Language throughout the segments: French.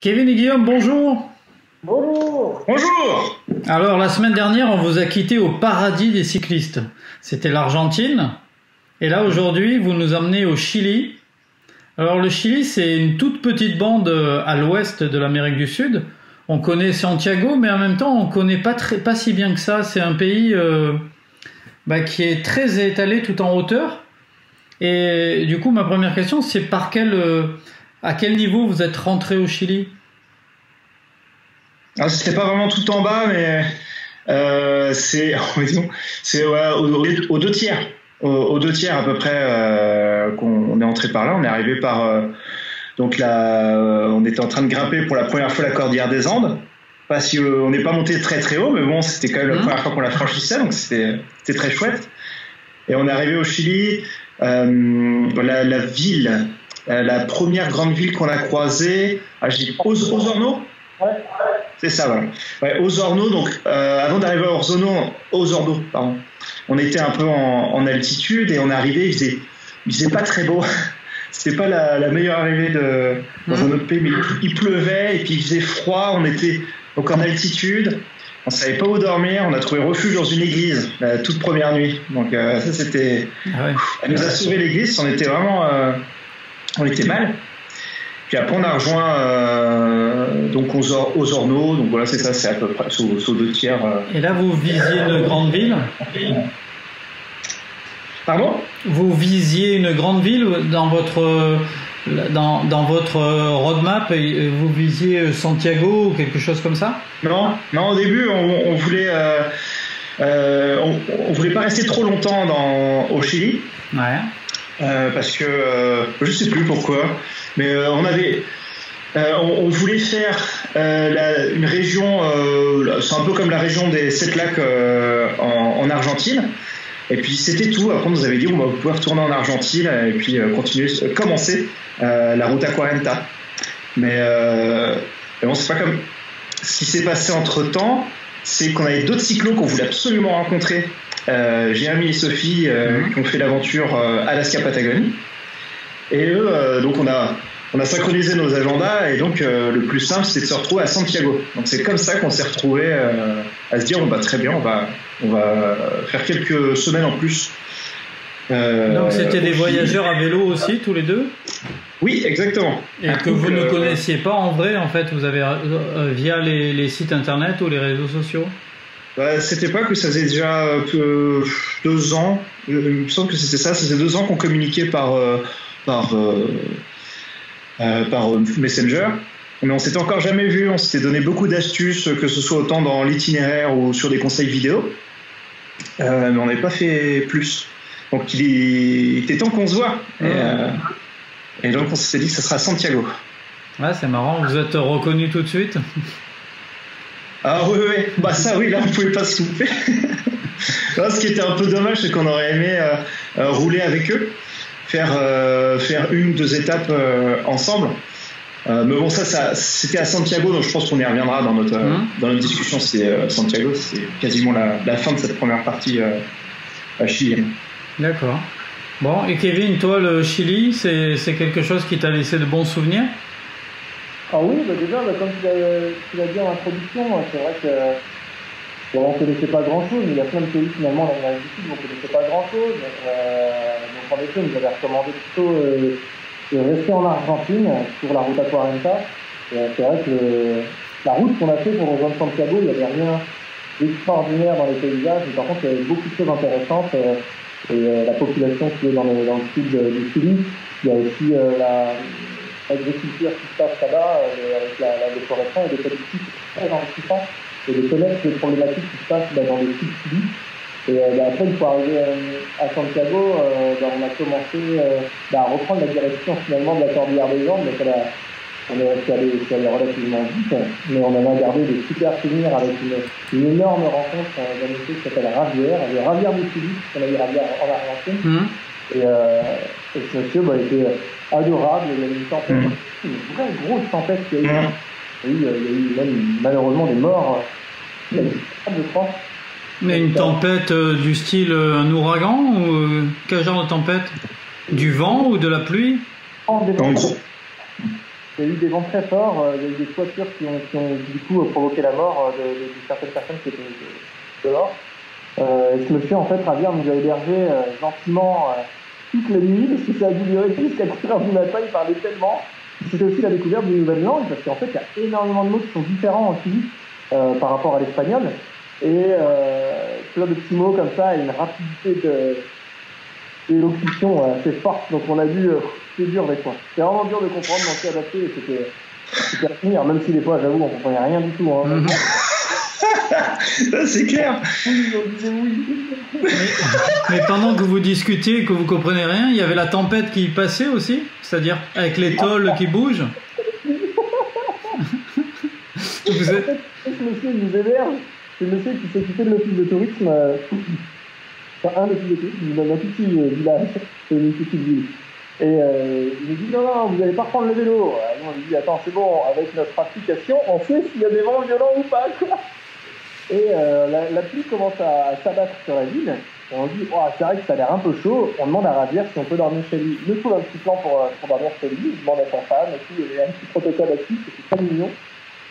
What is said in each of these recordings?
Kevin et Guillaume, bonjour. Bonjour. Bonjour. Alors, la semaine dernière, on vous a quitté au paradis des cyclistes. C'était l'Argentine. Et là, aujourd'hui, vous nous emmenez au Chili. Alors, le Chili, c'est une toute petite bande à l'ouest de l'Amérique du Sud. On connaît Santiago, mais en même temps, on connaît pas si bien que ça. C'est un pays qui est très étalé tout en hauteur. Et du coup, ma première question, c'est à quel niveau vous êtes rentré au Chili? Alors, c'était pas vraiment tout en bas, mais c'est aux deux tiers. Aux deux tiers à peu près qu'on est entré par là. On est arrivé par on était en train de grimper pour la première fois la cordillère des Andes, parce qu'on n'est pas monté très très haut, mais bon, c'était quand même la première fois qu'on la franchissait, donc c'était très chouette. Et on est arrivé au Chili, la ville, la première grande ville qu'on a croisée, je dis Osorno. Ouais. C'est ça, voilà. Ouais, Osorno, donc avant d'arriver à Osorno, pardon, on était un peu en altitude et on est arrivé, il faisait pas très beau. C'était pas la meilleure arrivée dans un autre pays, mais il pleuvait et puis il faisait froid. On était donc en altitude, on savait pas où dormir. On a trouvé refuge dans une église la toute première nuit. Donc ça c'était, elle nous a sauvé l'église. On était vraiment, on était mal. Puis après on a rejoint donc Osorno. Donc voilà, c'est ça, c'est à peu près sous deux tiers. Et là vous visiez une grande ville. Pardon ? Vous visiez une grande ville dans votre roadmap, vous visiez Santiago ou quelque chose comme ça? Non, au début on voulait on voulait pas rester trop longtemps au Chili. Ouais. Parce que je sais plus pourquoi, mais on voulait faire une région, c'est un peu comme la région des Sept Lacs en Argentine. Et puis c'était tout. Après on nous avait dit vous pouvez retourner en Argentine et puis commencer la Ruta 40. Mais bon, c'est pas comme ce qui s'est passé entre temps, c'est qu'on avait d'autres cyclos qu'on voulait absolument rencontrer. Jérémy et Sophie qui ont fait l'aventure Alaska-Patagonie. Et eux, donc on a synchronisé nos agendas et donc le plus simple c'était de se retrouver à Santiago. Donc c'est comme ça qu'on s'est retrouvés à se dire très bien, on va faire quelques semaines en plus. Donc c'était des voyageurs à vélo aussi tous les deux? Oui, exactement. Et que vous ne connaissiez pas en vrai, en fait, vous avez via les sites internet ou les réseaux sociaux? À cette époque, ça faisait déjà 2 ans. Il me semble que c'était ça. Ça faisait 2 ans qu'on communiquait par Messenger. Mais on s'était encore jamais vu. On s'était donné beaucoup d'astuces, que ce soit autant dans l'itinéraire ou sur des conseils vidéo. Mais on n'avait pas fait plus. Donc il était temps qu'on se voit. Et donc on s'était dit que ça sera Santiago. Ouais, c'est marrant. Vous êtes reconnus tout de suite? Ah oui. Ça oui, là on pouvait pas se louper. Ce qui était un peu dommage, c'est qu'on aurait aimé rouler avec eux, faire 1 ou 2 étapes ensemble. Mais bon, ça c'était à Santiago, donc je pense qu'on y reviendra dans notre discussion. C'est Santiago, c'est quasiment la fin de cette première partie chilienne. D'accord. Bon, et Kevin, toi, le Chili, c'est quelque chose qui t'a laissé de bons souvenirs? Ah oui, déjà, comme tu l'as dit en introduction, c'est vrai que on ne connaissait pas grand-chose, mais il y a plein de pays finalement dans l'Amérique du Sud où on ne connaissait pas grand-chose. Donc en effet, on nous avait recommandé plutôt de rester en Argentine sur la Ruta 40. C'est vrai que la route qu'on a fait pour rejoindre Santiago, il n'y avait rien d'extraordinaire dans les paysages, mais par contre il y avait beaucoup de choses intéressantes. Et la population qui est dans le sud du Chili, il y a aussi l'agriculture qui se passe là-bas, avec la déforestation et des politiques très enrichissantes, et de connaître les problématiques qui se passent dans le sud du Chili. Et après, une fois arrivé à Santiago, on a commencé à reprendre la direction finalement de la cordillère des Andes. Donc on est resté allé relativement vite, mais on en a gardé des super souvenirs avec une énorme rencontre d'un monsieur qui s'appelle Javier de Chili, qu'on a eu Javier en Argentine. Et ce monsieur était adorable. Il y avait une tempête, une vraie grosse tempête qui a eu. Il y a eu même malheureusement des morts. Je crois. Mais une tempête du style un ouragan ou quel genre de tempête? Du vent ou de la pluie? En gros. il y a eu des vents très forts, il y a eu des toitures qui ont du coup provoqué la mort de certaines personnes qui étaient dehors. Ce monsieur, en fait, Javier nous a hébergés gentiment toute la nuit, parce que ça a dû durer jusqu'à 4h du matin, il parlait tellement. C'était aussi la découverte d'une nouvelle langue, parce qu'en fait, il y a énormément de mots qui sont différents en Chili par rapport à l'espagnol, et plein de petits mots comme ça, et une rapidité d'élocution assez forte, donc on a dû, c'est dur des fois. C'était vraiment dur de comprendre, d'en s'y adapter, et c'était à finir, même si des fois, j'avoue, on comprenait rien du tout. Hein. C'est clair. Mais pendant que vous discutiez et que vous comprenez rien, il y avait la tempête qui passait aussi, c'est-à-dire avec les tôles qui bougent. Vous êtes... Ce monsieur nous héberge, c'est le monsieur qui s'occupait de l'office de tourisme, enfin un office de tourisme dans un petit village, c'est une petite ville. Et il nous dit non, vous n'allez pas reprendre le vélo. Nous on lui dit attends, c'est bon, avec notre application, on sait s'il y a des vents violents ou pas, quoi. Et la pluie commence à s'abattre sur la ville. Et on dit, oh, c'est vrai que ça a l'air un peu chaud. On demande à Javier si on peut dormir chez lui. Il nous trouve un petit plan pour dormir chez lui. Il demande à sa femme et tout. Il y a un petit protocole là-dessus. C'était très mignon.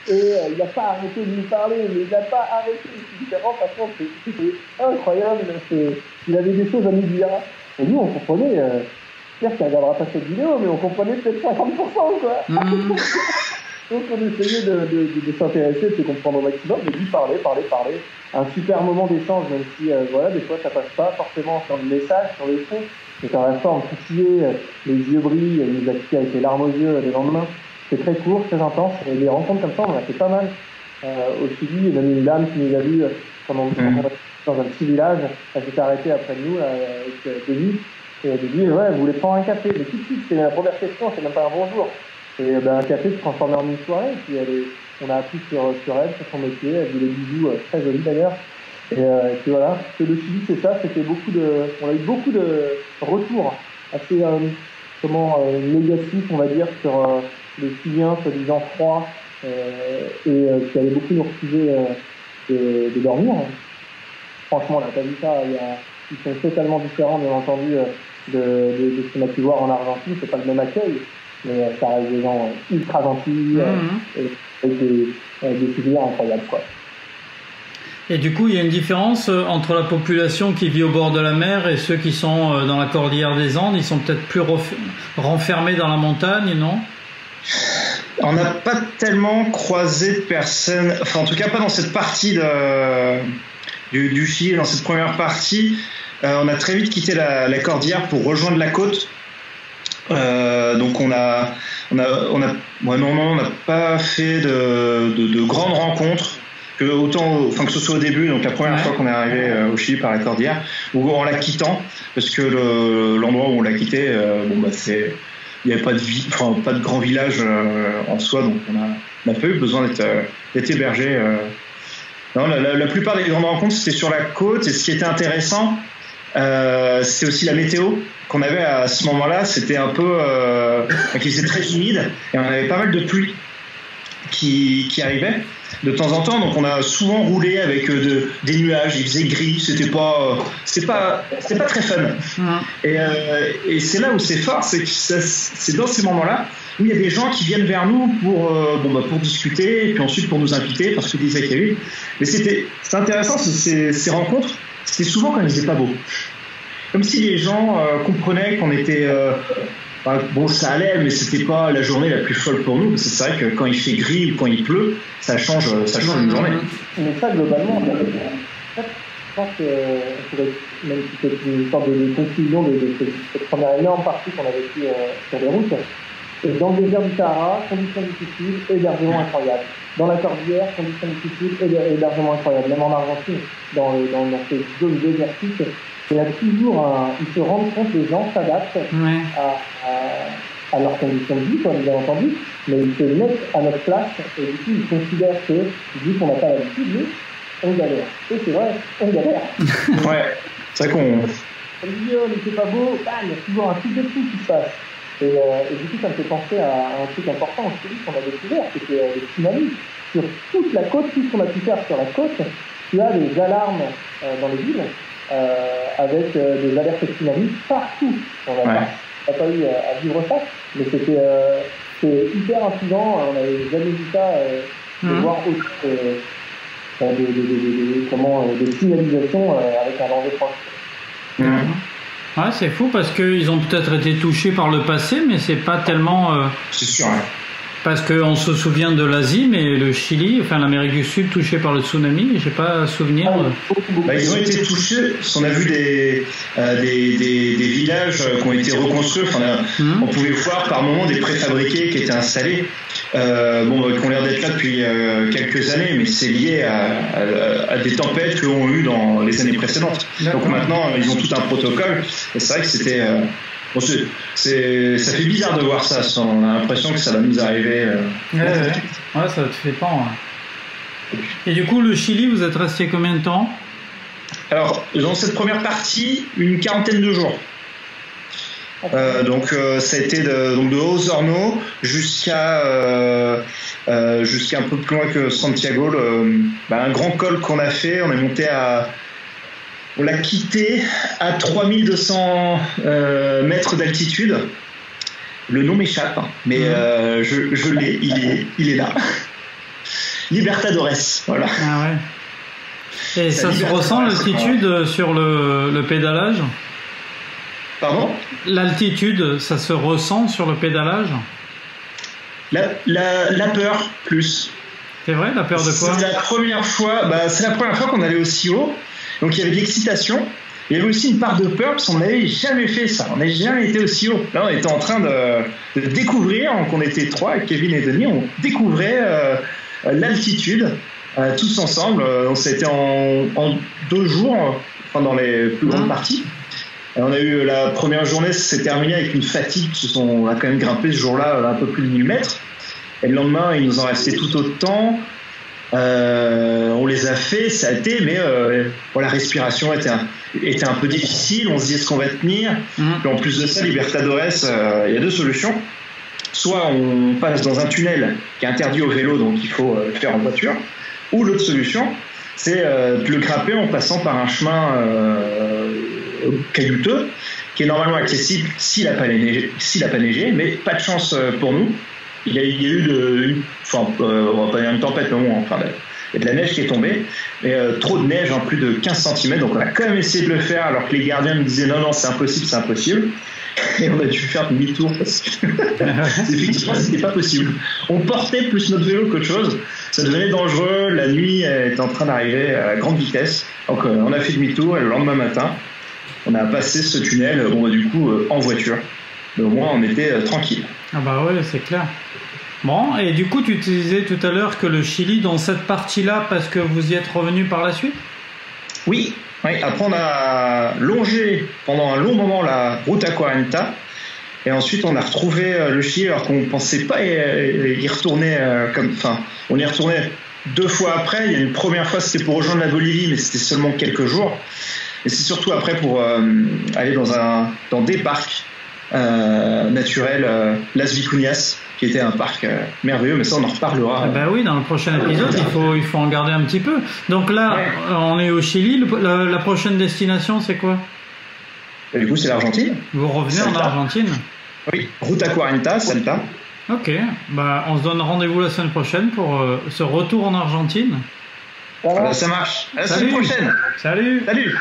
Et il n'a pas arrêté de nous parler. Mais il n'a pas arrêté. C'était franchement, c'était incroyable. Il avait des choses à nous dire. Et nous, on comprenait. J'espère qu'il ne regardera pas cette vidéo, mais on comprenait peut-être 50%, quoi. Donc on essayait de s'intéresser, de se comprendre au maximum, de lui parler. Un super moment d'échange, même si voilà, des fois ça passe pas forcément sur le message, sur le fond. Mais en restant en coutillet, les yeux brillent, il nous a quittés avec les larmes aux yeux le lendemain. C'était très court, très intense. Et des rencontres comme ça, on en a fait pas mal. Au Chili, il y a même une dame qui nous a vus pendant dans un petit village. Elle s'est arrêtée après nous avec Denis. Et elle a dit, ouais, vous voulez prendre un café? Mais tout de suite, c'était la première question, c'est même pas un bonjour. Et un café se transformait en une soirée, puis on a appris sur elle, sur son métier, elle faisait des bijoux très jolis d'ailleurs. Et puis voilà, le Chili c'est ça, on a eu beaucoup de retours assez négatifs, on va dire, sur les Chiliens soi-disant froids, et qui avaient beaucoup nous refuser de dormir. Franchement, on n'a pas vu ça, ils sont totalement différents, bien entendu, de ce qu'on a pu voir en Argentine, c'est pas le même accueil. Mais ça reste des gens ultra gentils, avec des souvenirs incroyables, quoi. Et du coup, il y a une différence entre la population qui vit au bord de la mer et ceux qui sont dans la cordillère des Andes. Ils sont peut-être plus renfermés dans la montagne, non? On n'a pas tellement croisé de personnes, enfin en tout cas pas dans cette partie du Chili, dans cette première partie. On a très vite quitté la cordillère pour rejoindre la côte. Donc on n'a pas fait de grandes rencontres, que ce soit au début, donc la première fois qu'on est arrivé au Chili par la cordillère, ou en la quittant, parce que l'endroit où on l'a quitté, il n'y avait pas de grand village en soi, donc on n'a pas eu besoin d'être hébergé. Non, la plupart des grandes rencontres c'était sur la côte, et ce qui était intéressant, c'est aussi la météo qu'on avait à ce moment-là. C'était un peu qui était très humide, et on avait pas mal de pluie qui arrivait de temps en temps, donc on a souvent roulé avec des nuages, il faisait gris, c'était pas très fun. Et c'est là où c'est fort, c'est dans ces moments-là où il y a des gens qui viennent vers nous pour discuter, et puis ensuite pour nous inviter parce qu'ils disaient qu'il y a eu. Mais c'est intéressant, ces rencontres, c'était souvent quand il faisait pas beau. Comme si les gens comprenaient qu'on était... ça allait, mais c'était pas la journée la plus folle pour nous, parce que c'est vrai que quand il fait gris ou quand il pleut, ça change une journée. Mais ça, globalement, je pense qu'on pourrait même citer une sorte de conclusion de cette première énorme partie qu'on a vécue sur les routes. Et dans le désert du Sahara, conditions difficiles, hébergement incroyable. Dans la cordillère, conditions difficiles, hébergement incroyable. Même en Argentine, dans ces zones désertiques, il y a toujours ils se rendent compte, les gens s'adaptent à leurs conditions de vie, bien entendu, mais ils se mettent à notre place, et du coup, ils considèrent que, vu qu'on n'a pas l'habitude, nous, on galère. Et c'est vrai, on galère. Ouais, c'est vrai qu'on... On dit, oh, mais c'est pas beau, il y a toujours un truc de fou qui se passe. Et du coup, ça me fait penser à un truc important aussi qu'on a découvert, c'était les tsunamis. Sur toute la côte, tout ce qu'on a pu faire sur la côte, tu as des alarmes dans les villes, avec des alertes tsunamis partout. On n'a pas eu à vivre ça, mais c'était c'est hyper intriguant. On n'avait jamais vu ça, de voir autant de signalisation avec un danger proche. Ouais, c'est fou parce qu'ils ont peut-être été touchés par le passé, mais c'est pas tellement. C'est sûr. Hein. Parce qu'on se souvient de l'Asie, mais le Chili, enfin l'Amérique du Sud touchée par le tsunami, j'ai pas souvenir. Ils ont été touchés. On a vu des villages qui ont été reconstruits. Enfin, on pouvait voir par moments des préfabriqués qui étaient installés, qui ont l'air d'être là depuis quelques années, mais c'est lié à des tempêtes qu'ils ont eues dans les années précédentes. Donc maintenant, ils ont tout un protocole. Et c'est vrai que c'était. Ça fait bizarre de voir ça. On a l'impression que ça va nous arriver. Ouais, ça te fait peur. Ouais. Et du coup, le Chili, vous êtes resté combien de temps? Alors, dans cette première partie, une quarantaine de jours. Ça a été de Osorno jusqu'à un peu plus loin que Santiago. Un grand col qu'on a fait. On est monté on l'a quitté à 3200 mètres d'altitude. Le nom m'échappe, mais je l'ai, il est là. Libertadores, voilà. Ah ouais. Et ça se ressent l'altitude sur le pédalage? Pardon? L'altitude, ça se ressent sur le pédalage? La peur, plus. C'est vrai, la peur de quoi? C'est la première fois qu'on allait aussi haut. Donc il y avait de l'excitation, il y avait aussi une part de peur parce qu'on n'avait jamais fait ça, on n'avait jamais été aussi haut. Là on était en train de découvrir, donc on était trois, avec Kevin et Denis, on découvrait l'altitude tous ensemble. Ça a été en 2 jours, dans les plus grandes parties. On a eu la première journée, ça s'est terminé avec une fatigue, on a quand même grimpé ce jour-là un peu plus de 1000 mètres. Et le lendemain, il nous en restait tout autant. On les a fait, ça a été, mais la respiration était un peu difficile. On se dit est-ce qu'on va tenir. Puis en plus de ça, Libertadores, il y a 2 solutions. Soit on passe dans un tunnel qui est interdit au vélo, donc il faut le faire en voiture, ou l'autre solution, c'est de le grimper en passant par un chemin caillouteux qui est normalement accessible s'il n'a pas neigé, mais pas de chance pour nous. Il y a eu on va pas dire une tempête, mais bon, il y a de la neige qui est tombée, mais trop de neige, plus de 15 cm, donc on a quand même essayé de le faire, alors que les gardiens nous disaient non, c'est impossible, et on a dû faire demi-tour, parce que effectivement, c'était pas possible. On portait plus notre vélo qu'autre chose, ça devenait dangereux, la nuit était en train d'arriver à grande vitesse, donc on a fait demi-tour, et le lendemain matin, on a passé ce tunnel, en voiture, mais au moins on était tranquille. Ah bah ouais, c'est clair. Bon, et du coup, tu disais tout à l'heure que le Chili, dans cette partie-là, parce que vous y êtes revenu par la suite? Oui. Après, on a longé pendant un long moment la Ruta 40, et ensuite on a retrouvé le Chili, alors qu'on ne pensait pas y retourner on y est retourné 2 fois après. Il y a une première fois, c'était pour rejoindre la Bolivie, mais c'était seulement quelques jours. Et c'est surtout après pour aller dans des parcs naturels, Las Vicuñas, qui était un parc merveilleux, mais ça on en reparlera. Bah oui, dans le prochain épisode, il faut en garder un petit peu. Donc là, on est au Chili. La prochaine destination, c'est quoi? Et du coup, c'est l'Argentine. Vous revenez en Argentine? Oui, Ruta 40, Salta. Ok, on se donne rendez-vous la semaine prochaine pour ce retour en Argentine. Ça marche. À la semaine prochaine. Salut. Salut.